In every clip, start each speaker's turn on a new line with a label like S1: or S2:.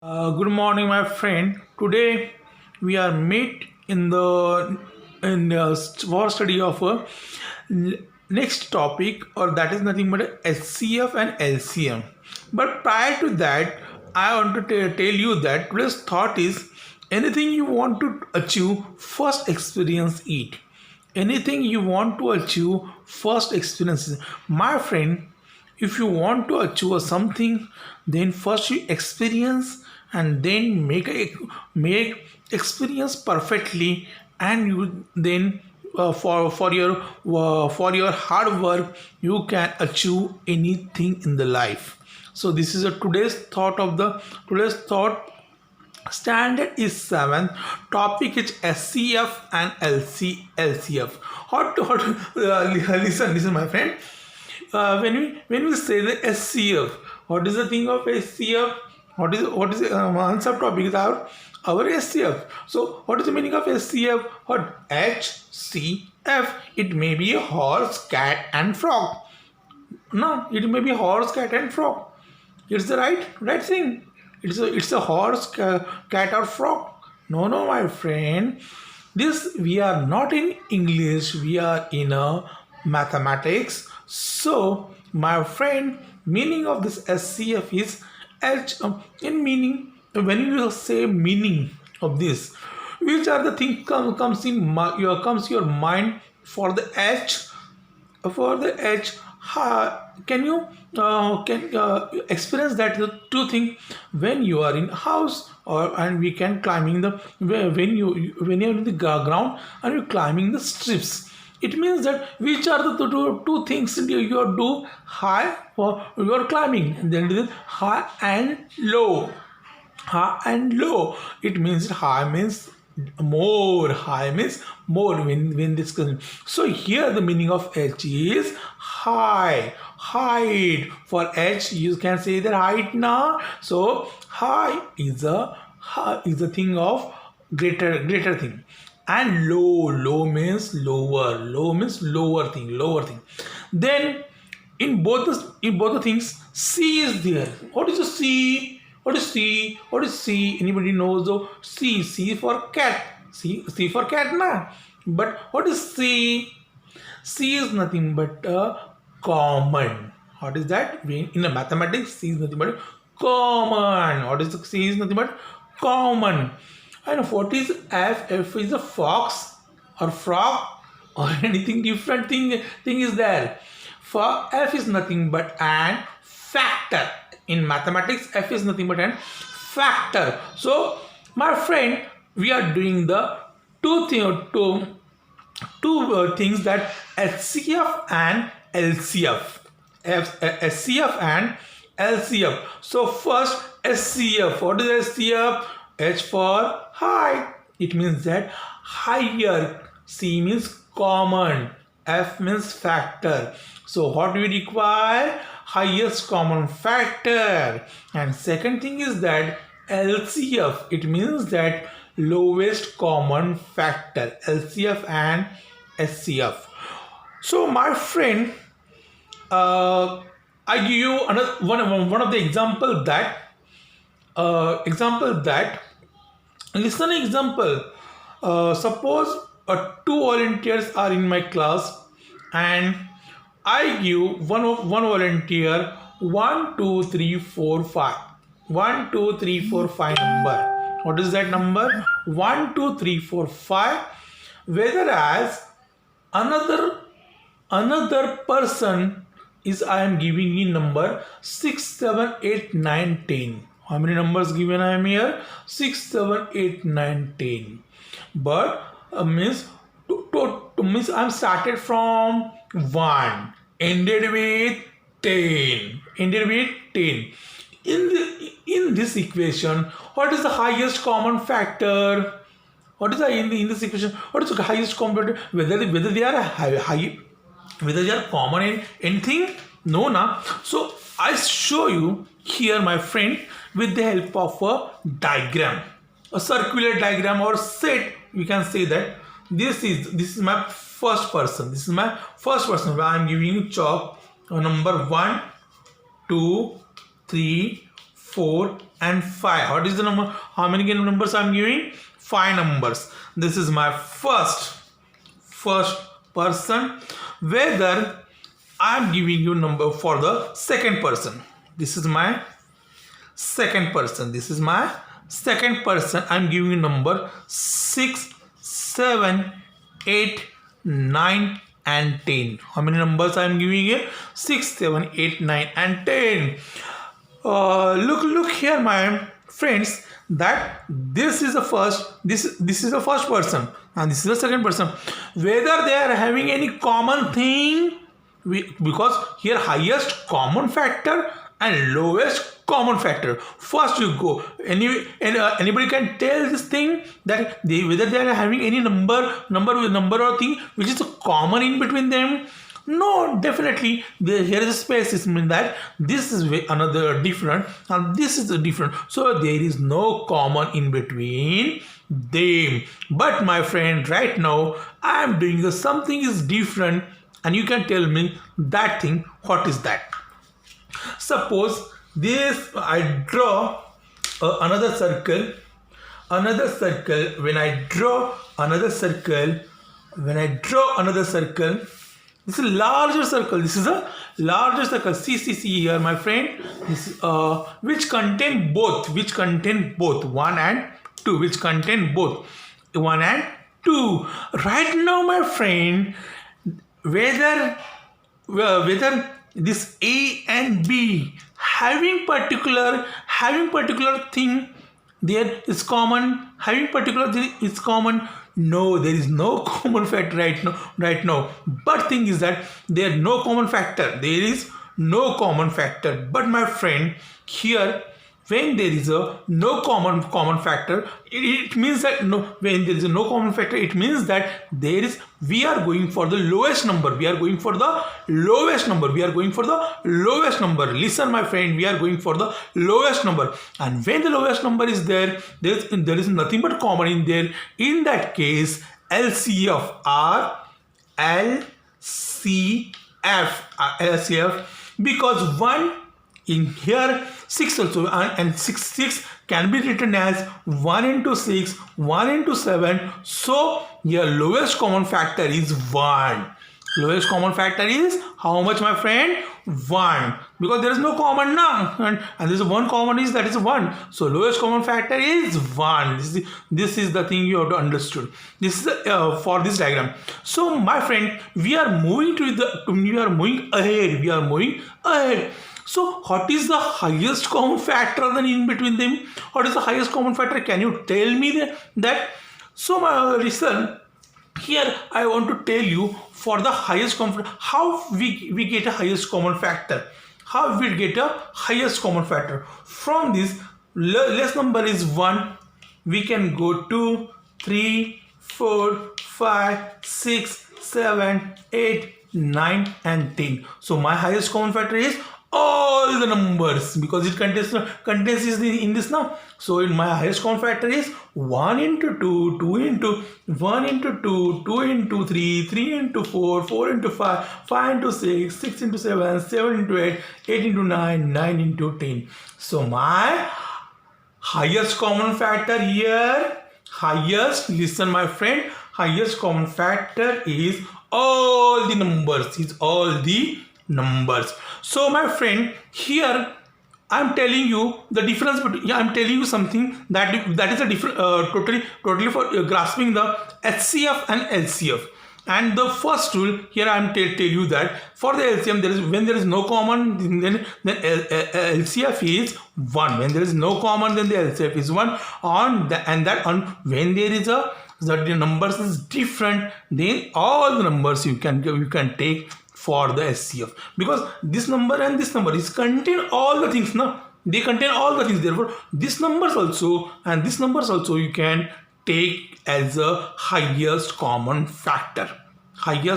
S1: Good morning, my friend. Today we are meet in the for study of a next topic, or that is nothing but HCF and LCM. But prior to that, I want to tell you that today's thought is anything you want to achieve, first experience it. Anything you want to achieve, first experience it. My friend, if you want to achieve something, then first you experience and then make experience perfectly, and you then for your hard work you can achieve anything in the life. So this is a today's thought. Standard is 7. Topic is SCF and LCF. Listen, my friend. When we say the SCF, what is the thing of SCF? What is one subtopic is our SCF. So what is the meaning of SCF? What HCF? It may be a horse, cat, and frog. No, it may be horse, cat, and frog. It's the right thing. It's a horse, cat, or frog. No, my friend. This we are not in English. We are in a mathematics. So, my friend, meaning of this SCF is in meaning. When you say meaning of this, which are the things comes your mind for the H. Can you can experience that the two things when you are in house, or and we can climbing the when you're in the ground and you're climbing the strips. It means that which are the two things you do high or you are climbing, and then it is high and low. High and low. It means high means more, high means more when this comes. So here the meaning of H is high, height. For H you can say that height now. So high is a thing of greater thing, and low means lower thing. Then in both the things, C is there. What is the C? What is C? What is C? Anybody knows the C? C for cat. C for cat, na. But what is C? C is nothing but a common. What is that? In the mathematics, C is nothing but common. What is the C is nothing but common. And what is F? F is a fox or frog or anything different thing is there. For F is nothing but an factor. In mathematics, F is nothing but an factor. So, my friend, we are doing the two things, that HCF and LCF. SCF and LCF. So first SCF. What is SCF? H for high. It means that higher. C means common. F means factor. So what do we require? Highest common factor. And second thing is that LCF. It means that lowest common factor. LCF and SCF. So my friend, I give you another one of the example that listen example. Suppose two volunteers are in my class, and I give one volunteer 1 2 3 4 5. 1 2 3 4 5 number. What is that number? 1 2 3 4 5. Whereas another person is, I am giving you number 6 7 8 9 10. How many numbers given I am here? 6 7 8 9 10. But means I'm started from 1, ended with 10. In this equation, what is the highest common factor? What is in this equation? What is the highest common factor? Whether they are high, whether they are common in anything? No, na. So I show you here, my friend, with the help of a diagram, a circular diagram or set. We can say that this is my first person. This is my first person where I am giving you chalk number 1 2 3 4 and 5. What is the number? How many numbers I'm giving? 5 numbers. This is my first person. Whether I'm giving you number for the second person. This is my second person. This is my second person. I'm giving you number 6, 7, 8, 9 and 10. How many numbers I'm giving you? 6, 7, 8, 9 and 10. Look here, my friends, that this is the first, this is the first person and this is the second person. Whether they are having any common thing, because here highest common factor and lowest common factor. First you go, anybody can tell this thing that whether they are having any number or thing which is common in between them. No, definitely here is a space. It means that this is another different and this is a different. So there is no common in between them. But my friend, right now I am doing something is different, and you can tell me that thing. What is that? Suppose this I draw another circle. When I draw another circle, this is a larger circle. This is a larger circle. See here, my friend. This which contain both 1 and 2. Which contain both 1 and 2. Right now, my friend, whether this A and B having particular thing there is common, having particular thing is common. No, there is no common factor right now. But thing is that there is no common factor. There is no common factor. But my friend, here when there is a no common factor, it means that when there is a no common factor, it means that we are going for the lowest number. Listen, my friend, we are going for the lowest number. And when the lowest number is there is nothing but common in there. In that case, LCF or LCF, because 1 in here, 6 also, and 6 can be written as 1 into 6, 1 into 7. So your lowest common factor is 1. Lowest common factor is how much, my friend? 1. Because there is no common now, and there is one common is that is 1. So lowest common factor is 1. This is the thing you have to understood. This is for this diagram. So my friend, we are moving ahead. So what is the highest common factor then in between them? What is the highest common factor? Can you tell me that? So my listen, here I want to tell you for the highest common factor, how we get a highest common factor. How we get a highest common factor? From this, less number is 1. We can go 2, 3, 4, 5, 6, 7, 8, 9 and 10. So my highest common factor is all the numbers, because it contains is in this now. So in my highest common factor is 1 into 2, 2 into 1 into 2, 2 into 3, 3 into 4, 4 into 5, 5 into 6, 6 into 7, 7 into 8, 8 into 9, 9 into 10. So my highest common factor here, listen my friend, highest common factor is all the numbers. So my friend, here I am telling you the difference between, I am telling you something that is a different totally for grasping the HCF and LCF. And the first rule here I am tell you that for the LCM, when there is no common, then LCF is 1. When there is no common, then the LCF is 1. When there is the numbers is different, then all the numbers you can take for the HCF, because this number and this number is contain all the things now. They contain all the things. Therefore, this numbers also and this numbers also you can take as a highest common factor. Have you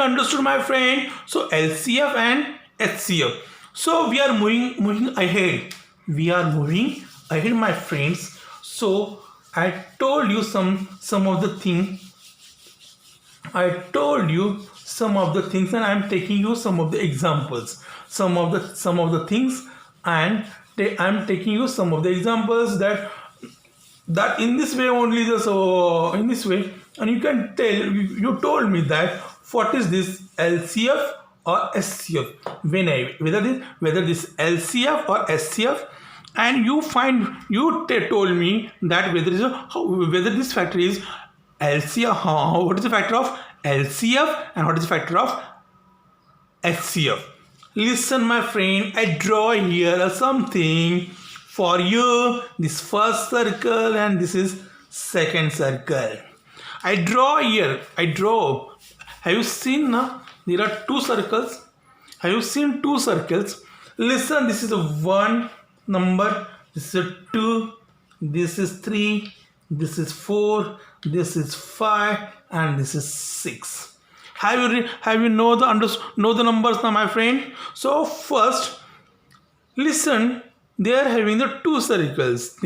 S1: understood, my friend? So LCF and HCF. So we are moving ahead. My friends. So I told you some of the things. And I am taking you some of the examples, some of the things, and I'm taking you some of the examples that in this way only in this way, and you can tell, you told me that what is this LCF or SCF, whether this LCF or SCF, and told me that whether this factor is LCF, what is the factor of LCF and what is the factor of HCF. Listen, my friend, I draw here something for you. This first circle and this is second circle. I draw here. Have you seen now? There are two circles. Have you seen two circles? Listen, this is a 1 number. This is a 2. This is 3. This is 4. This is 5. And this is 6. Have you know the numbers now, my friend? So first, listen. They are having the two circles.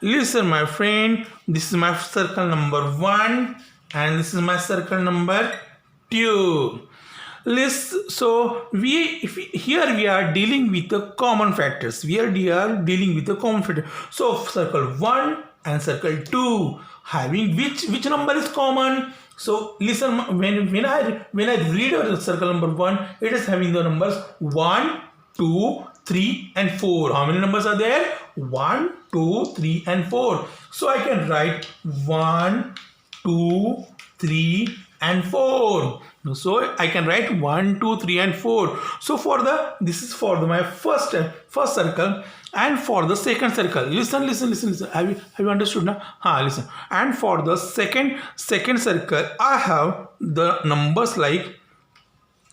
S1: Listen, my friend. This is my circle number 1, and this is my circle number 2. So here we are dealing with the common factors. So circle 1 and circle 2 having which number is common. So listen, when I read circle number 1, it is having the numbers 1, 2, 3 and 4. How many numbers are there? 1, 2, 3 and 4. So I can write 1, 2, 3 and 4. So I can write 1, 2, 3 and 4. So this is for my first circle, and for the second circle, listen. Have you understood now? Listen. And for the second circle, I have the numbers like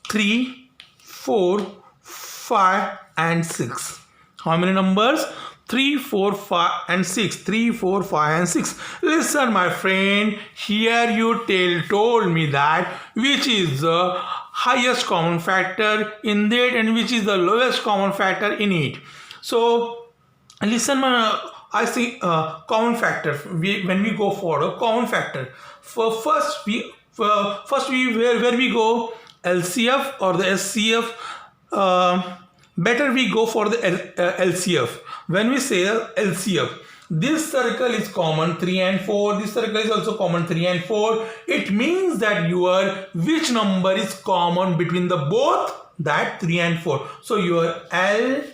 S1: 3, 4, 5 and 6. How many numbers? 3, 4, 5 and 6. 3, 4, 5 and 6. Listen, my friend, here you told me that which is the highest common factor in that and which is the lowest common factor in it. So listen, I see common factor. When we go for a common factor, first we where we go LCF or the SCF. Better we go for the LCF. When we say LCF, this circle is common 3 and 4. This circle is also common 3 and 4. It means that which number is common between the both, that 3 and 4. So your LCF.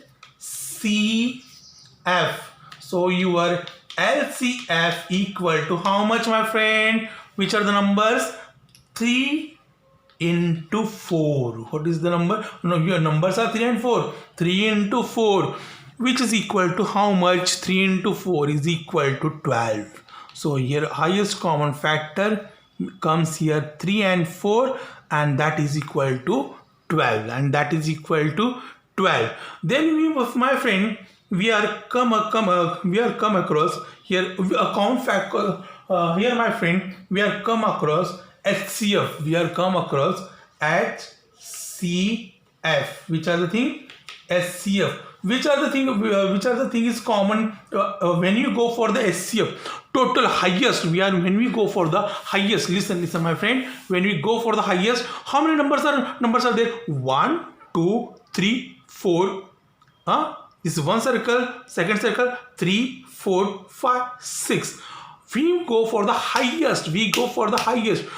S1: So your LCF equal to how much, my friend? Which are the numbers? 3 into 4. What is the number? No, your numbers are 3 and 4. 3 into 4, which is equal to how much? 3 into 4 is equal to 12. So here highest common factor comes here 3 and 4, and that is equal to 12. Then my friend, we are come across here a common factor. Here, my friend, we are come across HCF. We are come across HCF. Which are the thing? SCF. Which are the thing is common when you go for the SCF? Total highest. When we go for the highest. Listen, my friend. When we go for the highest, how many numbers are there? 1, 2, 3, 4. This is one circle. Second circle. 3, 4, 5, 6. We go for the highest.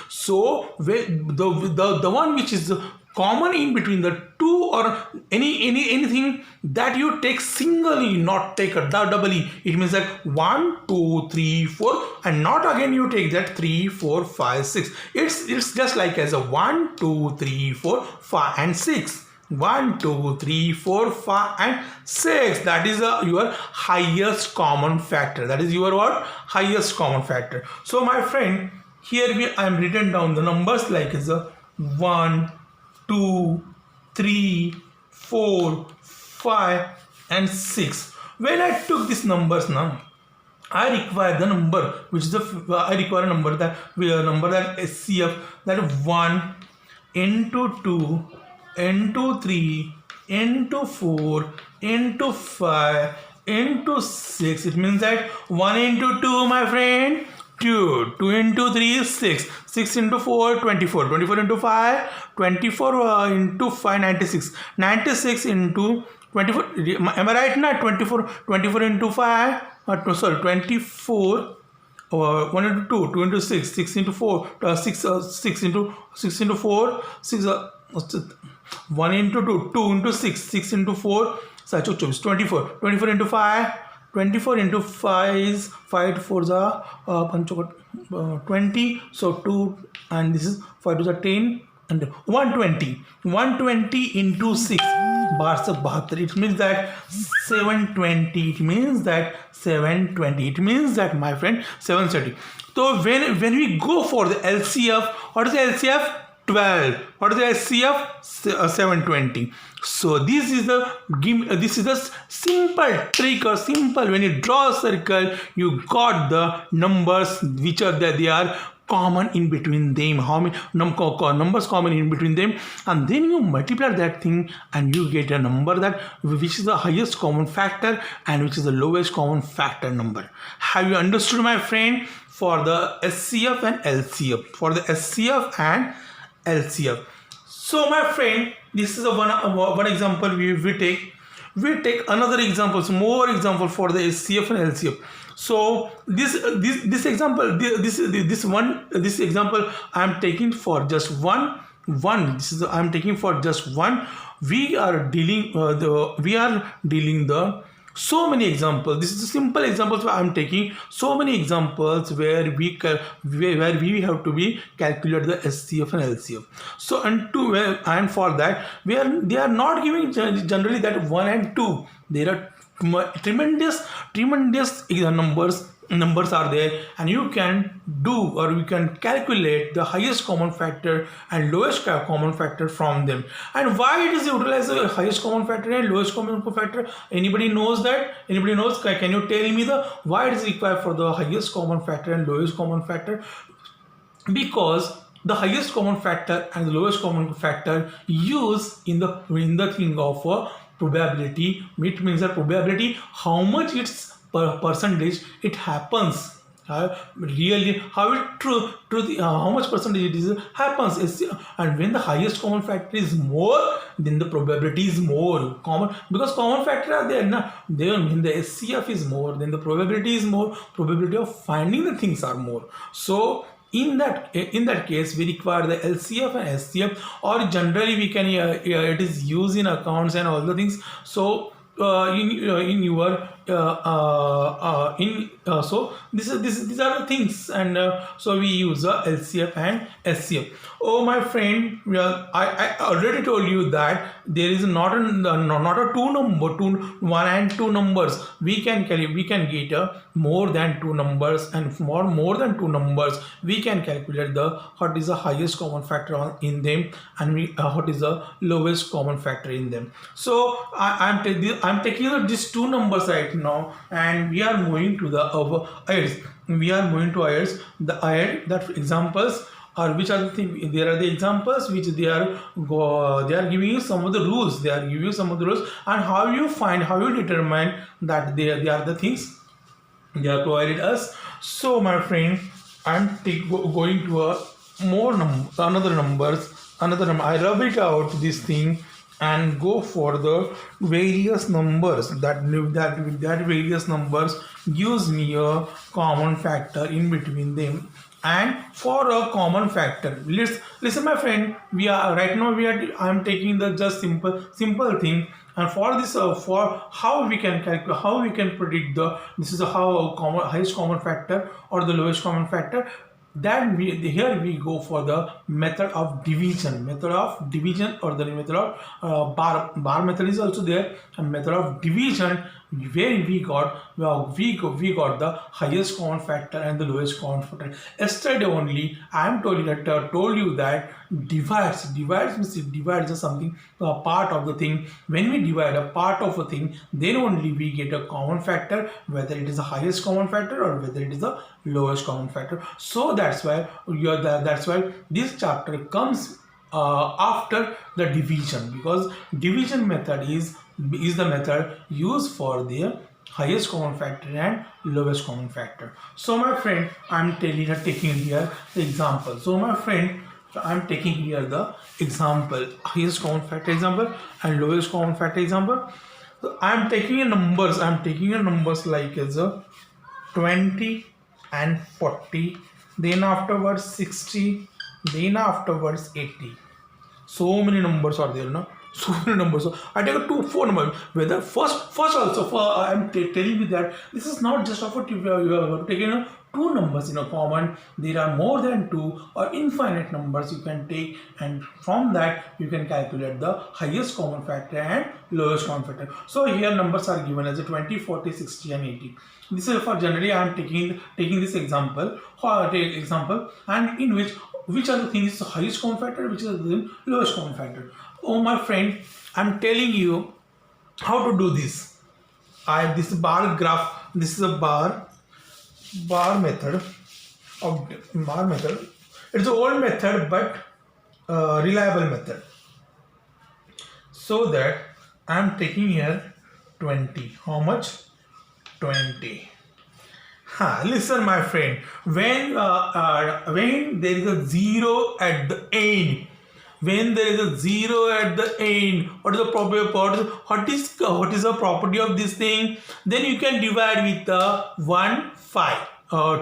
S1: So the one which is common in between the two, or anything that you take singly, not take a doubly. It means that 1, 2, 3, 4, and not again you take that 3, 4, 5, 6. It's just like as a 1, 2, 3, 4, 5 and 6. 1, 2, 3, 4, 5 and 6. That is your highest common factor. That is your what? Highest common factor. So my friend, here I am written down the numbers like is a 1, 2, 3, 4, 5 and 6. When I took these numbers now, I require the number which is I require a number that SCF, that 1 into 2 into 3 into 4 into 5 into 6. It means that 1 into 2, my friend, 2. 2 into 3 is 6. 6 into 4, 24. 24 into 5, 24 into 5, 96. 96 into 24, am I right now? 24 into 5, sorry, 24, 1 into 2, 2 into 6, 6 into 4, 6 into 4, 6, 1 into 2, 2 into 6, 6 into 4, so 24, 24 into 5, 24 into 5 is 5 to 4 the 20, so 2, and this is 5 to the 10, and 120 into 6 bars of 72. It means that 720. It means that 720. It means that, my friend, 730. So when we go for the LCF, what is the LCF? 12. What is the HCF? 720. So this is the simple trick, or simple, when you draw a circle, you got the numbers which are there, they are common in between them, how many numbers common in between them, and then you multiply that thing and you get a number that which is the highest common factor and which is the lowest common factor number. Have you understood, my friend? For the HCF and LCF, for the HCF and LCF. So my friend, this is a one example we take. We take another examples, more example for the HCF and LCF. So this example, this example I am taking for just one. I am taking for just one. We are dealing the so many examples. This is a simple examples I am taking. So many examples where we have to be calculate the HCF and LCF. So and for that they are not giving generally that 1 and 2. There are tremendous numbers are there, and you can do, or you can calculate the highest common factor and lowest common factor from them. And why it is utilized the highest common factor and lowest common factor? Anybody knows that? Anybody knows? Can you tell me the why it is required for the highest common factor and lowest common factor? Because the highest common factor and the lowest common factor use in the thing of probability. It means that probability, how much it's percentage it happens, really how it true how much percentage it is happens. And when the highest common factor is more, then the probability is more common, because common factor are there now. When the HCF is more, then the probability is more, probability of finding the things are more. So in that case we require the LCF and SCF, or generally we can it is used in accounts and all the things. So so these are the things, and so we use LCF and SCF. Oh my friend, I already told you that there is not a 1 and 2 numbers. We can get more than 2 numbers, and for more than 2 numbers we can calculate what is the highest common factor in them, and what is the lowest common factor in them. So I'm taking these 2 numbers right now, and we are moving to the ahead. We are moving to ahead. The ahead that examples are which are the things. There are the examples which they are giving you some of the rules. They are giving you some of the rules, and how you determine that they are the things they are provided us. So my friend, I'm going to another number. I rub it out this thing and go for the various numbers. That various numbers gives me a common factor in between them. And for a common factor, listen my friend, I am taking the just simple thing. And for this for how we can calculate, how we can predict this is how highest common factor or the lowest common factor. Then here we go for the method of division, or the method of bar method is also there, and method of division, where we got the highest common factor and the lowest common factor. Yesterday only I am told you that divides means it divides something, a part of the thing. When we divide a part of a thing, then only we get a common factor, whether it is the highest common factor or whether it is the lowest common factor. So that's why this chapter comes after the division, because division method is the method used for the highest common factor and lowest common factor. So my friend, I'm taking here the example. So my friend, I'm taking here the example, highest common factor example and lowest common factor example. So I am taking a numbers. I am taking a numbers like as a 20 and 40. Then afterwards 60. Then afterwards 80. So many numbers are there, no? So many numbers. So I take a two, four numbers. Whether first also for I'm telling you that this is not just of a you are taking two numbers in a common. There are more than two or infinite numbers you can take, and from that you can calculate the highest common factor and lowest common factor. So here numbers are given as a 20, 40, 60, and 80. This is for generally I am taking this example. Take example and in which are the things is the highest common factor, which is the lowest common factor. Oh my friend, I'm telling you how to do this. This bar graph. This is a bar method of bar method. It's an old method but reliable method. So that I'm taking here 20. How much? 20. Listen, my friend. When there is a zero at the end, when there is a zero at the end, what is the property? What is the property of this thing? Then you can divide with the 1, 5,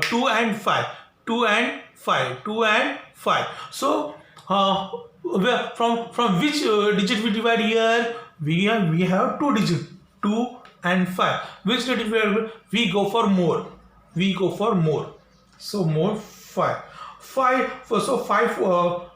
S1: 2 and 5, 2 and 5, 2 and 5. So from which digit we divide here? We have two digits, 2 and 5. Which digit we go for more? We go for more. So more 5. 5 so 5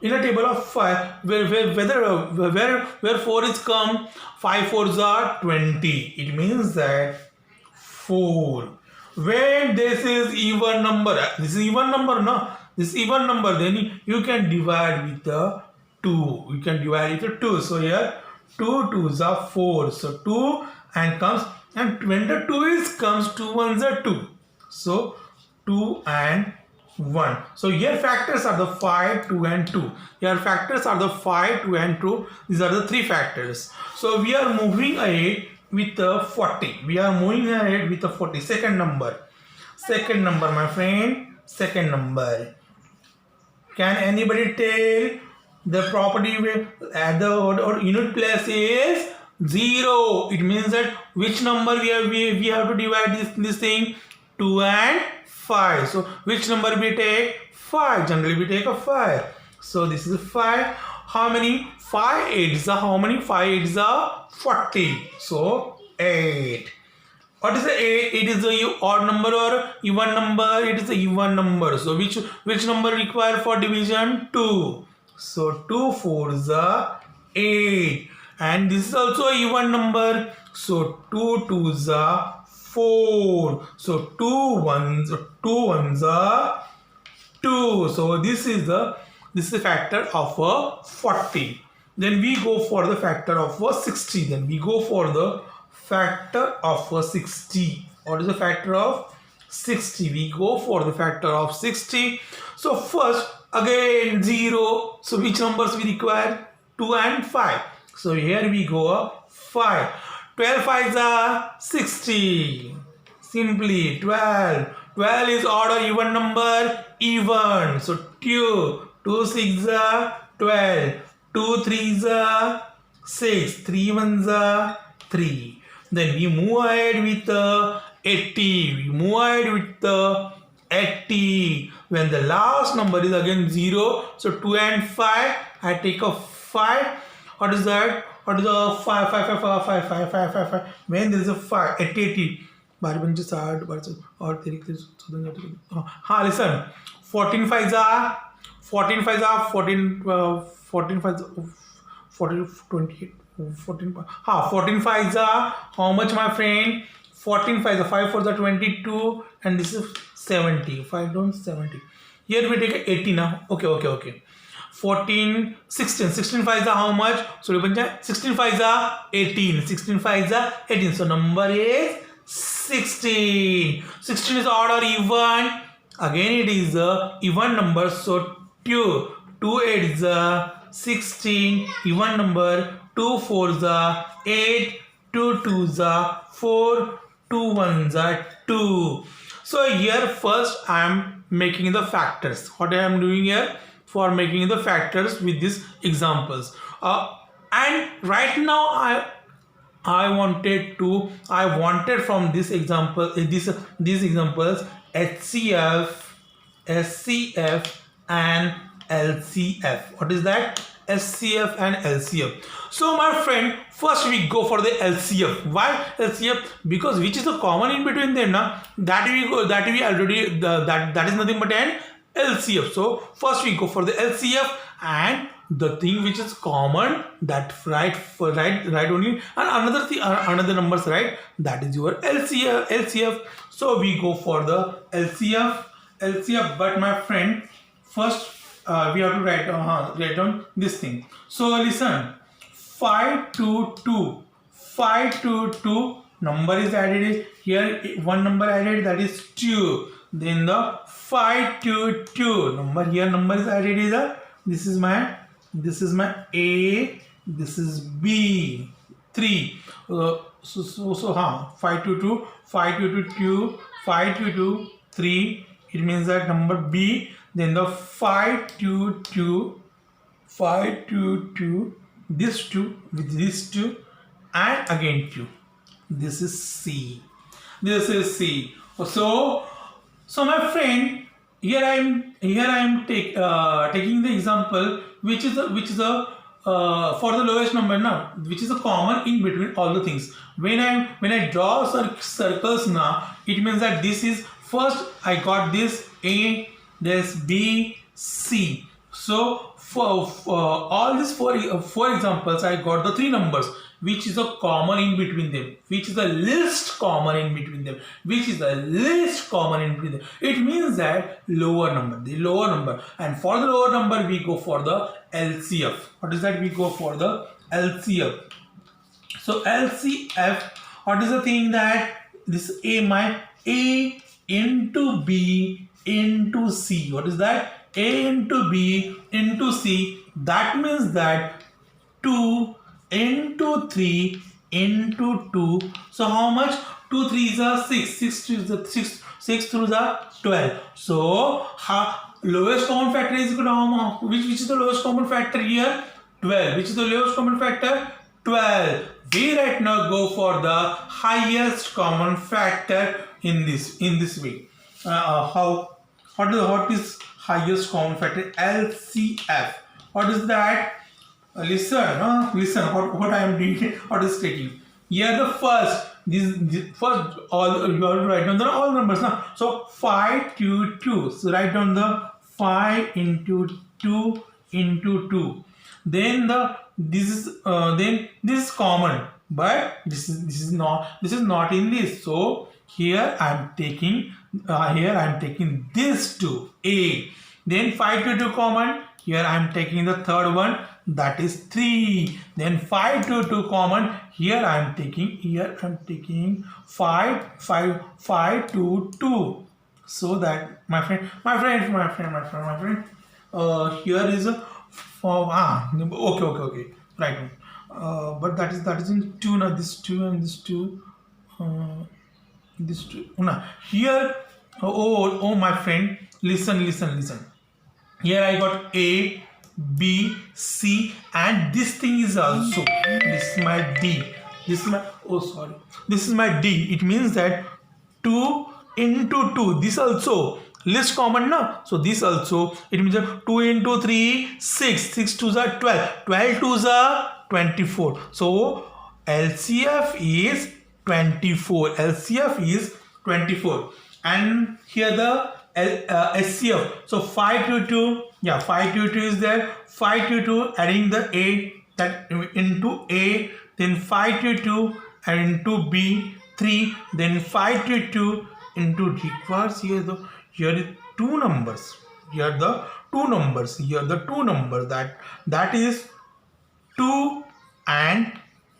S1: in a table of 5 where 4 is come, 5 fours are 20. It means that 4. When this is even number, this is even number, no? This is even number, then you can divide with the 2. You can divide with the 2. So here 2 twos are 4. So 2 and comes, and when the 2 is comes, 2 ones are 2. So 2 and 1. So here factors are the 5, 2 and 2. Here factors are the 5, 2 and 2. These are the three factors. So we are moving ahead with the 40. We are moving ahead with the 40. Second number. Second number, my friend. Second number. Can anybody tell the property at the or unit place is 0? It means that which number we have to divide this thing? 2 and 5. So which number we take? 5. Generally we take a 5. So this is 5. How many? 5 8s are how many? 5 8s are 40. So 8. What is the 8? It is a odd number or even number? It is a even number. So which number required for division? 2. So 2 4s are 8. And this is also a even number. So 2 2s are 4. So 2 ones are 2. So this is the factor of a 40. Then we go for the factor of a 60. Then we go for the factor of a 60. What is the factor of 60? We go for the factor of 60. So first again 0. So which numbers we require? 2 and 5. So here we go 5. 12 5s are 60. Simply 12. 12 is odd or even number? Even. So 2 6s are 12. 2 3s are 6. 3 1s are 3. Then we move ahead with 80. We move ahead with 80. When the last number is again 0. So 2 and 5. I take a 5. What is that? What is the 5 5 5 5 5 5 5 5 5? When there is a 5 80 or listen, 14 5s are 14 5s are 14 14 5s 14 28 14 14 5s are how much, my friend? 14 5s are 5 4s are 22, and this is 70. 5 don't 70. Here we take 80 now. Okay. 14 16 5s are how much? So 16 5s are 18. 16 5s are 18. So number is 16. 16 is odd or even? Again it is a even number. So 2 8s are 16. Even number. 2 4s are 8. 2 2s are 4. 2 1s are 2. So here first I am making the factors. What I am doing here? For making the factors with these examples. And right now I wanted from this example, these examples, HCF, SCF and LCF. What is that? SCF and LCF. So my friend, first we go for the LCF. Why LCF? Because which is the common in between them now, that we already that is nothing but an LCF. So first we go for the LCF, and the thing which is common, that right only, and another thing, another numbers, right, that is your LCF. So we go for the LCF. But my friend, first we have to write down this thing. So listen, 5 to 2 number is added here, one number added, that is 2. Then the 5 to 2 number here, number is added is this is my A, this is B, 3. 5 to 2, 2, 3. It means that number B. Then the 5 to 2, this 2 with this 2, and again 2. This is C. So my friend, here I am taking the example which is the for the lowest number now, which is a common in between all the things. When I draw circles now, it means that this is first I got this A, this B, C. So for all these four examples, I got the 3 numbers, which is a common in between them, which is the least common in between them, It means that the lower number, and for the lower number we go for the LCF. What is that? We go for the LCF. So LCF, what is the thing that this my A into B into C. What is that? A into B into C. That means that 2 into 3 into 2. So how much? 2 3s are 6. 6 through the 12. So lowest common factor is equal to how, which is the lowest common factor here? 12. Which is the lowest common factor? 12. We right now go for the highest common factor in this way. What is highest common factor? LCF. What is that? Listen what I am doing, what is taking here. The first, this first, all you have to write down the all numbers now. So 5 to 2, so write down the 5 into 2 into 2. Then this is common, but this is not in this. So here I am taking this 2 A. Then 5 to 2 common. Here I am taking the third one, that is 3. Then 5 to 2 common. Here I am taking 5 to 2. So that my friend, here is a okay, right. But that is in 2 now. This 2 and this 2. This 2. Now here, oh my friend, listen. Here I got A, B, C, and this thing is also, this is my D. This is my D. It means that 2 into 2. This also least common now. So this also, it means that 2 into 3, 6. 6 2s are 12. 12 2s are 24. So LCF is 24. And here the SCF. So 5 to 2. Yeah, 5 to 2 is there. 5 to 2, adding the A, that into A, then 5 to 2 and into B, 3, then 5 to 2 into D. Here is 2 numbers. Here the 2 numbers. That is 2 and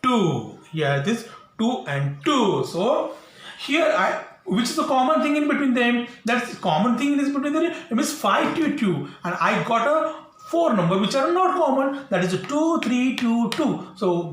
S1: 2. Here this 2 and 2. So here which is the common thing in between them? That's the common thing is between them. It means 5 to 2, and I got a 4 number which are not common. That is a 2, 3, 2, 2. So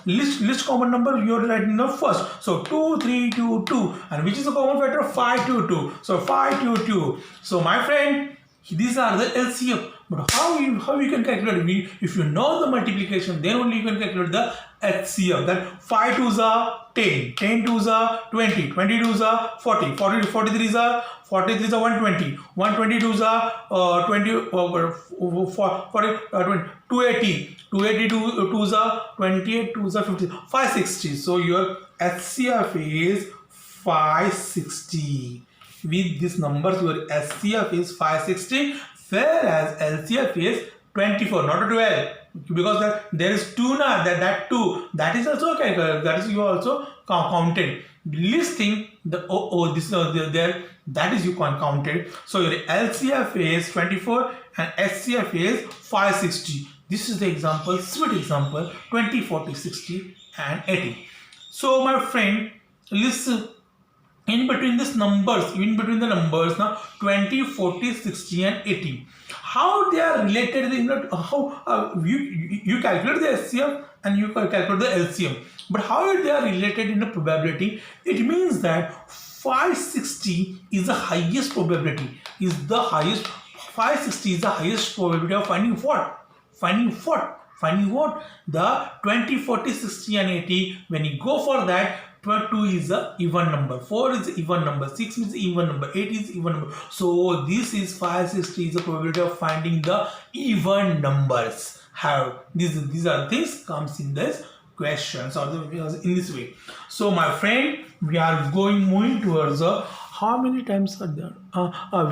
S1: list common number you are writing the first. So 2, 3, 2, 2, and which is the common factor? 5 to 2. So 5 to 2. So my friend, these are the LCF. But how you can calculate? If you know the multiplication, then only you can calculate the HCF. That 5 twos are 10, 10 twos are 20, 20 twos are 40, 40 43s are 43s are 120, 122s are 20 40 20, 280, 280 twos are 28 twos are 50, 560. So your HCF is 560. With these numbers, your HCF is 560, whereas LCF is 24, not a 12, because there is 2 now, that 2, that is also okay, that is you also counted. Listing the this there, that is you counted. So your LCF is 24 and HCF is 560. This is the example, sweet example, 20, 40, 60 and 80. So my friend, listen, in between these numbers, in between the numbers now 20, 40, 60 and 80, how they are related, how you calculate the HCF and you calculate the LCM, but how they are related in the probability? It means that 560 is the highest probability, is the highest, 560 is the highest probability of finding what? Finding what? The 20, 40, 60 and 80. When you go for that, 2 is a even number, 4 is an even number, 6 is even number, 8 is even number. So this is 560 is the probability of finding the even numbers. How these are things comes in this questions or in this way. So my friend, we are moving towards how many times are there?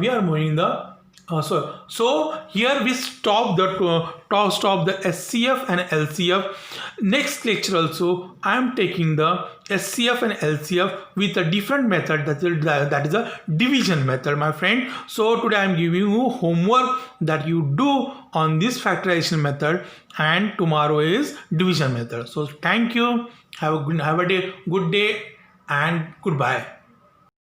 S1: We are moving the so here we stop the SCF and LCF. Next lecture also I am taking the SCF and LCF with a different method, that is a division method, my friend. So today I am giving you homework that you do on this factorization method, and tomorrow is division method. So thank you. Have a good day and goodbye.